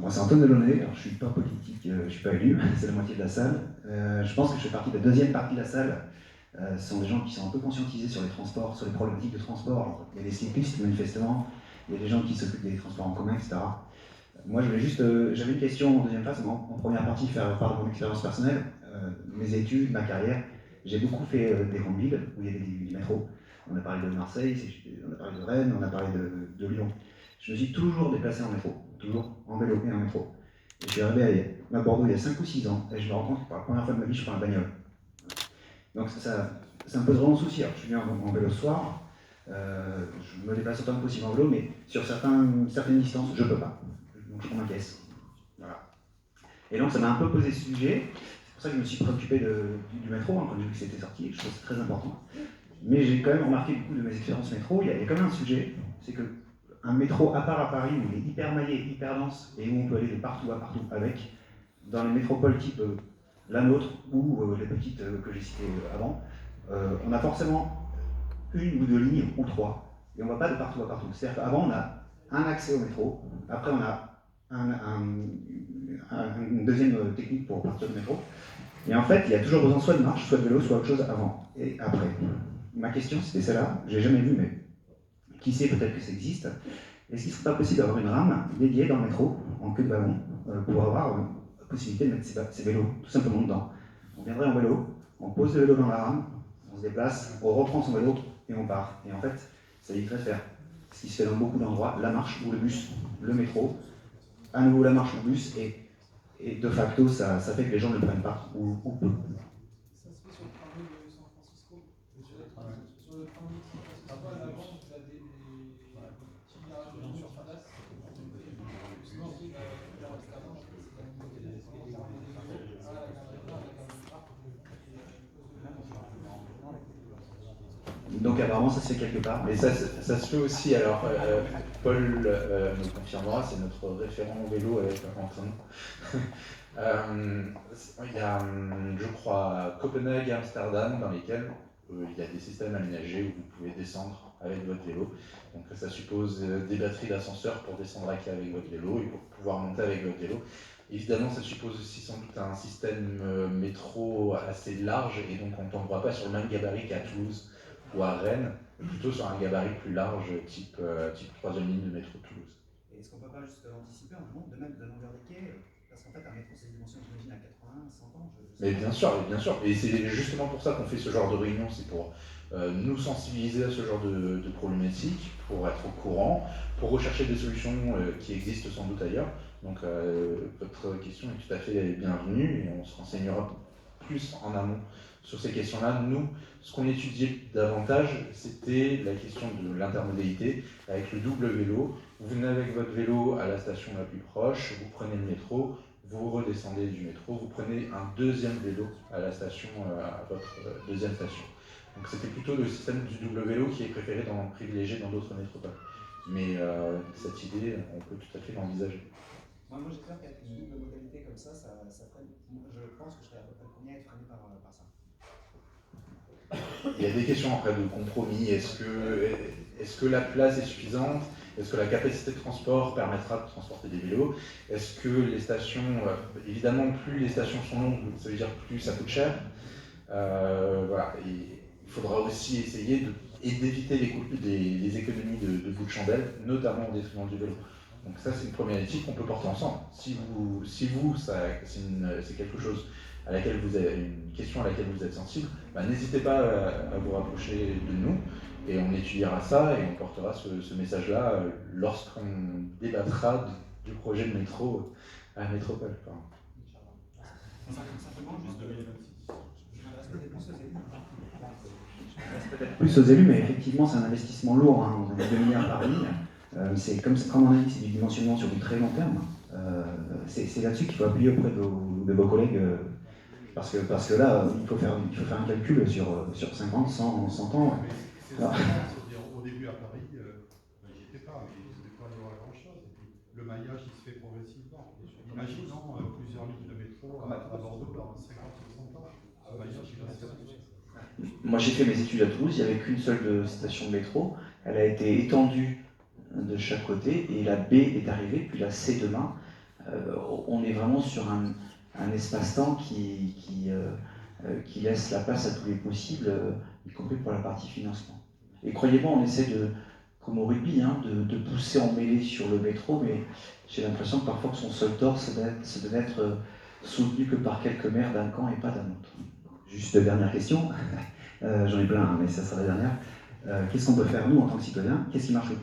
Moi, c'est Antoine Delaunay, alors je suis pas politique, je ne suis pas élu, c'est la moitié de la salle. Je pense que je fais partie de la deuxième partie de la salle. Ce sont des gens qui sont un peu conscientisés sur les transports, sur les problématiques de transport. Il y a des cyclistes, manifestement, il y a des gens qui s'occupent des transports en commun, etc. Moi, j'avais une question en deuxième phase, en première partie, faire part de mon expérience personnelle, mes études, ma carrière. J'ai beaucoup fait des grandes villes où il y avait du métro. On a parlé de Marseille, on a parlé de Rennes, on a parlé de Lyon. Je me suis toujours déplacé en métro, toujours en vélo et en métro. Et je suis arrivé à Bordeaux il y a 5 ou 6 ans, et je me rends compte que pour la première fois de ma vie, je prends la bagnole. Donc ça me pose vraiment souci. Alors, je suis venu en vélo ce soir, je me déplace autant que possible en vélo, mais sur certaines distances, je ne peux pas. Donc je prends ma caisse. Voilà. Et donc ça m'a un peu posé ce sujet. C'est pour ça que je me suis préoccupé du métro, quand j'ai vu que c'était sorti. Je trouve que c'est très important. Mais j'ai quand même remarqué du coup de mes expériences métro, il y a quand même un sujet, c'est que un métro, à part à Paris, où il est hyper maillé, hyper dense, et où on peut aller de partout à partout avec, dans les métropoles type la nôtre, ou les petites que j'ai citées avant, on a forcément une ou deux lignes, ou trois, et on ne va pas de partout à partout. C'est-à-dire qu'avant, on a un accès au métro, après on a une deuxième technique pour partir du métro, et en fait, il y a toujours besoin soit de marche, soit de vélo, soit autre chose avant et après. Ma question, c'était celle-là, je l'ai jamais vue, mais qui sait, peut-être que ça existe. Est-ce qu'il ne serait pas possible d'avoir une rame dédiée dans le métro, en queue de ballon, pour avoir la possibilité de mettre ses vélos tout simplement dedans? On viendrait en vélo, on pose le vélo dans la rame, on se déplace, on reprend son vélo et on part. Et en fait, ça éviterait de faire ce qui se fait dans beaucoup d'endroits, la marche ou le bus, le métro, à nouveau la marche ou le bus, et de facto, ça fait que les gens ne le prennent pas, ou peu. Ça se fait sur le tramway de San Francisco. Sur le tramway de San Francisco, à l'avant, tu as des petits virages de surface. Donc apparemment ça se fait quelque part. Et ça se fait aussi, alors Paul me confirmera, c'est notre référent vélo avec Antoine. Il y a, je crois, Copenhague et Amsterdam dans lesquels il y a des systèmes aménagés où vous pouvez descendre avec votre vélo. Donc ça suppose des batteries d'ascenseur pour descendre à quai avec votre vélo et pour pouvoir monter avec votre vélo. Évidemment, ça suppose aussi sans doute un système métro assez large et donc on ne tombera pas sur le même gabarit qu'à Toulouse ou à Rennes, plutôt sur un gabarit plus large, type 3e ligne de métro de Toulouse. Et est-ce qu'on ne peut pas juste anticiper en amont de mettre de la longueur des quais? Parce qu'en fait, un métro, c'est des dimensions, j'imagine, à 80, 100 ans. Mais bien sûr, bien sûr. Et c'est justement pour ça qu'on fait ce genre de réunion, c'est pour nous sensibiliser à ce genre de problématiques, pour être au courant, pour rechercher des solutions qui existent sans doute ailleurs. Donc votre question est tout à fait bienvenue et on se renseignera plus en amont sur ces questions-là. Nous, ce qu'on étudiait davantage, c'était la question de l'intermodalité avec le double vélo. Vous venez avec votre vélo à la station la plus proche, vous prenez le métro, vous redescendez du métro, vous prenez un deuxième vélo à la station, à votre deuxième station. Donc c'était plutôt le système du double vélo qui est privilégié dans d'autres métropoles. Mais cette idée, on peut tout à fait l'envisager. Moi j'ai peur qu'avec une double modalité comme ça freine. Je pense que je serais à peu près le premier à être freiné par ça. Il y a des questions après de compromis. Est-ce que la place est suffisante? Est-ce que la capacité de transport permettra de transporter des vélos? Est-ce que les stations, évidemment, plus les stations sont longues, ça veut dire plus ça coûte cher. Voilà. Et il faudra aussi essayer d'éviter les économies de bout de chandelle, notamment au détriment du vélo. Donc ça, c'est une première éthique qu'on peut porter ensemble. Si c'est quelque chose à laquelle vous avez une question à laquelle vous êtes sensible, n'hésitez pas à vous rapprocher de nous et on étudiera ça et on portera ce message-là lorsqu'on débattra du projet de métro à la métropole. Simplement, juste peut-être plus aux élus, mais effectivement, c'est un investissement lourd, hein, 2 milliards par ligne. C'est comme on a dit, c'est du dimensionnement sur du très long terme. C'est là-dessus qu'il faut appuyer auprès de vos collègues, parce que là, il faut faire un calcul sur 50, 100 ans. Alors. Au début à Paris, j'y étais pas, mais je ne sais pas y avoir grand-chose. Et puis le maillage, il se fait progressivement. Imaginons plusieurs lignes de métro à Bordeaux dans 50 ou 100 ans. Le maillage, il va se faire. Moi, j'ai fait mes études à Toulouse, il n'y avait qu'une seule station de métro. Elle a été étendue de chaque côté, et la B est arrivée, puis la C demain. on est vraiment sur un espace-temps qui laisse la place à tous les possibles, y compris pour la partie financement. Et croyez-moi, on essaie comme au rugby, de pousser en mêlée sur le métro, mais j'ai l'impression que parfois que son seul tort, c'est de n'être soutenu que par quelques maires d'un camp et pas d'un autre. Juste dernière question, j'en ai plein, mais ça sera la dernière. Qu'est-ce qu'on peut faire, nous, en tant que citoyens? Qu'est-ce qui marche le plus?